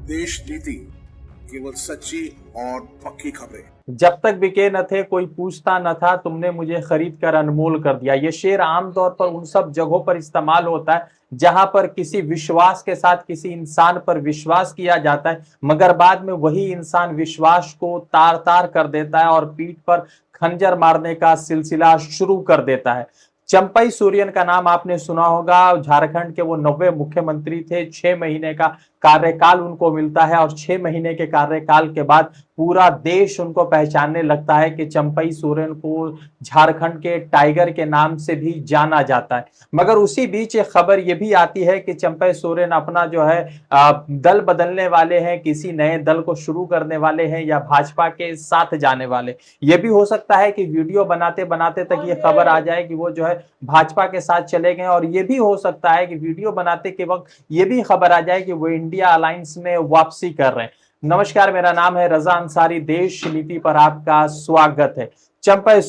देश नीति केवल सच्ची और पक्की खबरें। जब तक बिके न थे कोई पूछता न था, तुमने मुझे खरीद कर अनमोल कर दिया। ये शेर आमतौर पर उन सब जगहों पर इस्तेमाल होता है जहां पर किसी विश्वास के साथ किसी इंसान पर विश्वास किया जाता है, मगर बाद में वही इंसान विश्वास को तार तार कर देता है और पीठ पर खंजर मारने का सिलसिला शुरू कर देता है। चंपई सोरेन का नाम आपने सुना होगा। झारखंड के वो 90 मुख्यमंत्री थे। 6 महीने का कार्यकाल उनको मिलता है और 6 महीने के कार्यकाल के बाद पूरा देश उनको पहचानने लगता है कि चंपई सोरेन को झारखंड के टाइगर के नाम से भी जाना जाता है। मगर उसी बीच एक खबर यह भी आती है कि चंपई सोरेन अपना जो है दल बदलने वाले हैं, किसी नए दल को शुरू करने वाले हैं या भाजपा के साथ जाने वाले। यह भी हो सकता है कि वीडियो बनाते बनाते तक ये खबर आ जाए कि वो जो है भाजपा के साथ चले गए, और ये भी हो सकता है कि वीडियो बनाते के वक्त ये भी खबर आ जाए कि वो इंडिया अलायंस में वापसी कर रहे हैं। नमस्कार, मेरा नाम है रजा अंसारी। देश नीति पर आपका स्वागत है। चंपई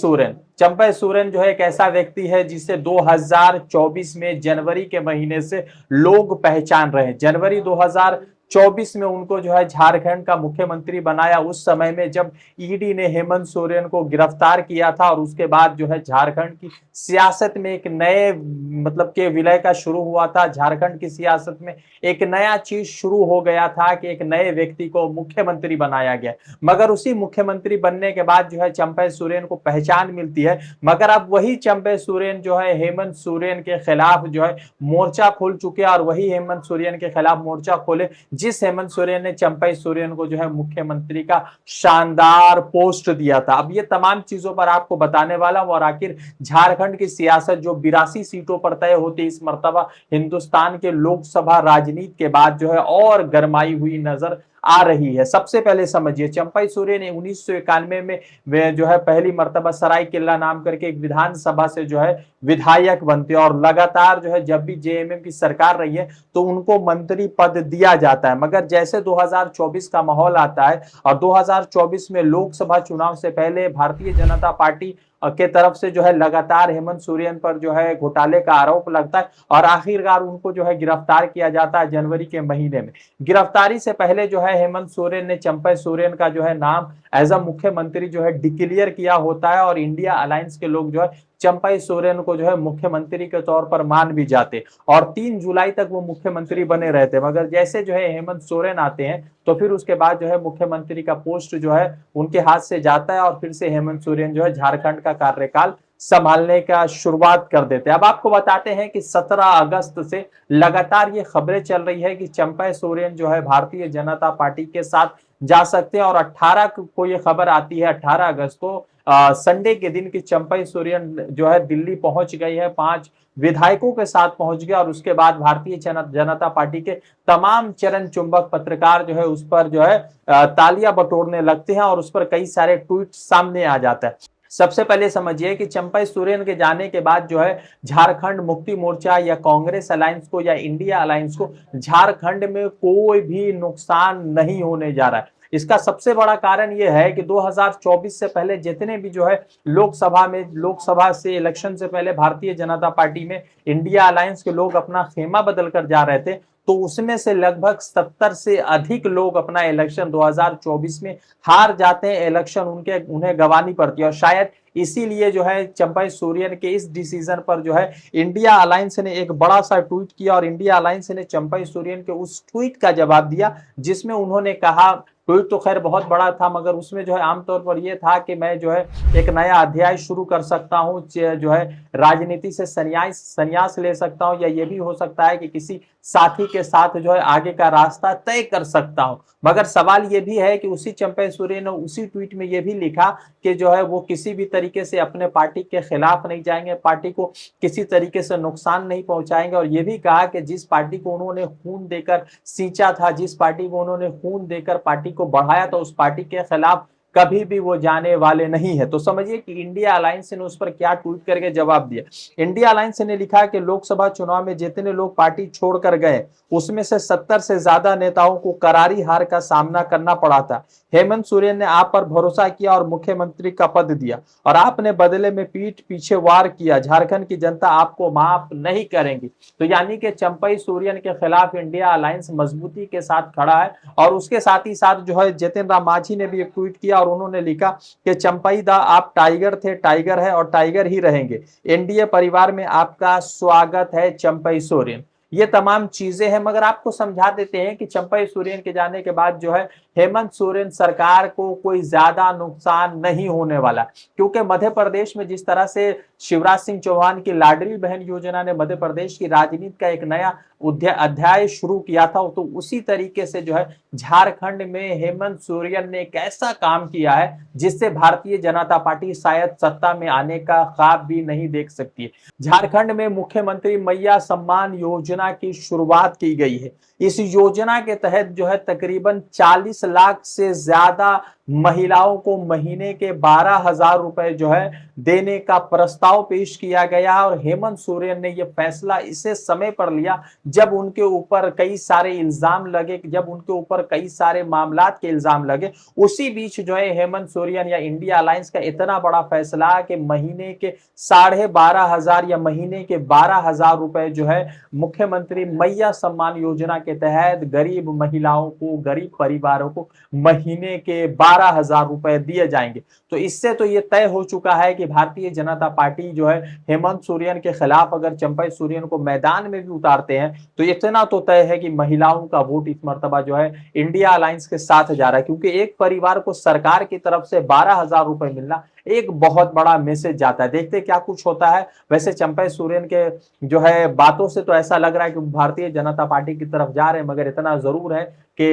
सोरेन जो है एक ऐसा व्यक्ति है जिसे 2024 में जनवरी के महीने से लोग पहचान रहे हैं। जनवरी 2024 में उनको जो है झारखंड का मुख्यमंत्री बनाया, उस समय में जब ईडी ने हेमंत सोरेन को गिरफ्तार किया था, और उसके बाद जो है झारखंड की सियासत में एक नए मतलब के विलय का शुरू हुआ था। झारखंड की सियासत में एक नया चीज शुरू हो गया था कि एक नए व्यक्ति को मुख्यमंत्री बनाया गया। मगर उसी मुख्यमंत्री बनने के बाद जो है चंपई सोरेन को पहचान मिलती है, मगर अब वही चंपई सोरेन जो है हेमंत सोरेन के खिलाफ जो है मोर्चा खोल चुके हैं, और वही हेमंत सोरेन के खिलाफ मोर्चा खोले जिस हेमंत सोरेन ने चंपई सोरेन को जो है मुख्यमंत्री का शानदार पोस्ट दिया था। अब ये तमाम चीजों पर आपको बताने वाला हूं, और आखिर झारखंड की सियासत जो 82 सीटों पर तय होती इस मर्तबा हिंदुस्तान के लोकसभा राजनीति के बाद जो है और गरमाई हुई नजर आ रही है। सबसे पहले समझिए, चंपई सोरेन 1991 में वे जो है पहली मर्तबा सरायकेला नाम करके एक विधानसभा से जो है विधायक बनते, और लगातार जो है जब भी जेएमएम की सरकार रही है तो उनको मंत्री पद दिया जाता है। मगर जैसे 2024 का माहौल आता है और 2024 में लोकसभा चुनाव से पहले भारतीय जनता पार्टी के तरफ से जो है लगातार हेमंत सोरेन पर जो है घोटाले का आरोप लगता है, और आखिरकार उनको जो है गिरफ्तार किया जाता है जनवरी के महीने में। गिरफ्तारी से पहले जो है हेमंत सोरेन ने चंपई सोरेन का जो है नाम एज अ मुख्यमंत्री जो है डिक्लेयर किया होता है, और इंडिया अलायंस के लोग जो है चंपई सोरेन को जो है मुख्यमंत्री के तौर पर मान भी जाते, और 3 जुलाई तक वो मुख्यमंत्री बने रहते। मगर जैसे जो है हेमंत सोरेन आते हैं तो फिर उसके बाद जो है मुख्यमंत्री का पोस्ट जो है उनके हाथ से जाता है, और फिर से हेमंत सोरेन जो है झारखंड का कार्यकाल संभालने का शुरुआत कर देते हैं। अब आपको बताते हैं कि 17 अगस्त से लगातार ये खबरें चल रही है कि चंपई सोरेन जो है भारतीय जनता पार्टी के साथ जा सकते हैं, और 18 को ये खबर आती है, 18 अगस्त को संडे के दिन की चंपई सोरेन जो है दिल्ली पहुंच गई है, 5 विधायकों के साथ पहुंच गया, और उसके बाद भारतीय जनता पार्टी के तमाम चरण चुंबक पत्रकार जो है उस पर जो है तालियां बटोरने लगते हैं, और उस पर कई सारे ट्वीट सामने आ जाता है। सबसे पहले समझिए कि चंपई सोरेन के जाने के बाद जो है झारखंड मुक्ति मोर्चा या कांग्रेस अलायंस को या इंडिया अलायंस को झारखंड में कोई भी नुकसान नहीं होने जा रहा है। इसका सबसे बड़ा कारण यह है कि 2024 से पहले जितने भी जो है लोकसभा से इलेक्शन से पहले भारतीय जनता पार्टी में इंडिया अलायंस के लोग अपना खेमा बदल कर जा रहे थे, तो उसमें से लगभग 70 से अधिक लोग अपना इलेक्शन 2024 में हार जाते हैं। इलेक्शन उन्हें गंवानी पड़ती है, और शायद इसीलिए जो है चंपई सोरेन के इस डिसीजन पर जो है इंडिया अलायंस ने एक बड़ा सा ट्वीट किया, और इंडिया अलायंस ने चंपई सोरेन के उस ट्वीट का जवाब दिया जिसमें उन्होंने कहा, ट्वीट तो खैर बहुत बड़ा था मगर उसमें जो है आमतौर पर यह था कि मैं जो है एक नया अध्याय शुरू कर सकता हूं, जो है राजनीति से संन्यास ले सकता हूं, या ये भी हो सकता है कि किसी साथी के साथ जो है आगे का रास्ता तय कर सकता हूं। मगर सवाल ये भी है कि उसी चंपई सोरेन ने उसी ट्वीट में ये भी लिखा कि जो है वो किसी भी तरीके से अपने पार्टी के खिलाफ नहीं जाएंगे, पार्टी को किसी तरीके से नुकसान नहीं पहुंचाएंगे, और ये भी कहा कि जिस पार्टी को उन्होंने खून देकर सींचा था, जिस पार्टी को उन्होंने खून देकर पार्टी को बढ़ाया था, उस पार्टी के खिलाफ कभी भी वो जाने वाले नहीं है। तो समझिए कि इंडिया अलायंस ने उस पर क्या ट्वीट करके जवाब दिया। इंडिया अलायंस ने लिखा कि लोकसभा चुनाव में जितने लोग पार्टी छोड़कर गए उसमें से 70 से ज्यादा नेताओं को करारी हार का सामना करना पड़ा था। हेमंत सोरेन ने आप पर भरोसा किया और मुख्यमंत्री का पद दिया और आपने बदले में पीठ पीछे वार किया। झारखंड की जनता आपको माफ नहीं करेंगी। तो यानी कि चंपई सोरेन के खिलाफ इंडिया अलायंस मजबूती के साथ खड़ा है। और उसके साथ ही साथ जो है जितिन राम मांझी ने भी एक ट्वीट किया और उन्होंने लिखा कि चंपई दा आप टाइगर थे, टाइगर है और टाइगर ही रहेंगे। एनडीए परिवार में आपका स्वागत है चंपई सोरेन। ये तमाम चीजें हैं, मगर आपको समझा देते हैं कि चंपई सोरेन के जाने के बाद जो है हेमंत सोरेन सरकार को कोई ज्यादा नुकसान नहीं होने वाला, क्योंकि मध्य प्रदेश में जिस तरह से शिवराज सिंह चौहान की लाडली बहन योजना ने मध्य प्रदेश की राजनीति का एक नया अध्याय शुरू किया था, तो उसी तरीके से जो है झारखंड में हेमंत सोरेन ने एक ऐसा काम किया है जिससे भारतीय जनता पार्टी शायद सत्ता में आने का ख्वाब भी नहीं देख सकती है। झारखंड में मुख्यमंत्री मैया सम्मान योजना की शुरुआत की गई है। इस योजना के तहत जो है तकरीबन 40 लाख से ज्यादा महिलाओं को महीने के 12,000 रुपए जो है देने का प्रस्ताव पेश किया गया और हेमंत सोरेन ने यह फैसला इसे समय पर लिया जब उनके ऊपर कई सारे इल्जाम लगे, जब उनके ऊपर कई सारे मामलात के इल्जाम लगे। उसी बीच जो है हेमंत सोरेन या इंडिया अलायंस का इतना बड़ा फैसला कि महीने के 12,500 या महीने के 12,000 रुपए जो है मुख्यमंत्री मैया सम्मान योजना के तहत गरीब महिलाओं को, गरीब परिवारों को महीने के 12,000 रुपए दिए जाएंगे। तो इससे तो ये तय हो चुका है कि भारतीय जनता पार्टी जो है हेमंत सोरेन के खिलाफ अगर चंपई सोरेन को मैदान में भी उतारते हैं तो इतना तो तय है कि महिलाओं का वोट इस मर्तबा जो है इंडिया अलायंस के साथ जा रहा है, क्योंकि एक परिवार को सरकार की तरफ से 12,000 रुपए मिलना एक बहुत बड़ा मैसेज जाता है। देखते क्या कुछ होता है। वैसे चंपई सोरेन के जो है बातों से तो ऐसा लग रहा है कि भारतीय जनता पार्टी की तरफ जा रहे हैं, मगर इतना जरूर है कि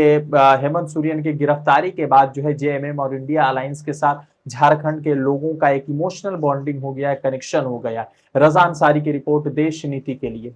हेमंत सोरेन की गिरफ्तारी के बाद जो है जेएमएम और इंडिया अलायंस के साथ झारखंड के लोगों का एक इमोशनल बॉन्डिंग हो गया है, कनेक्शन हो गया है। रजा अंसारी की रिपोर्ट, देश नीति के लिए।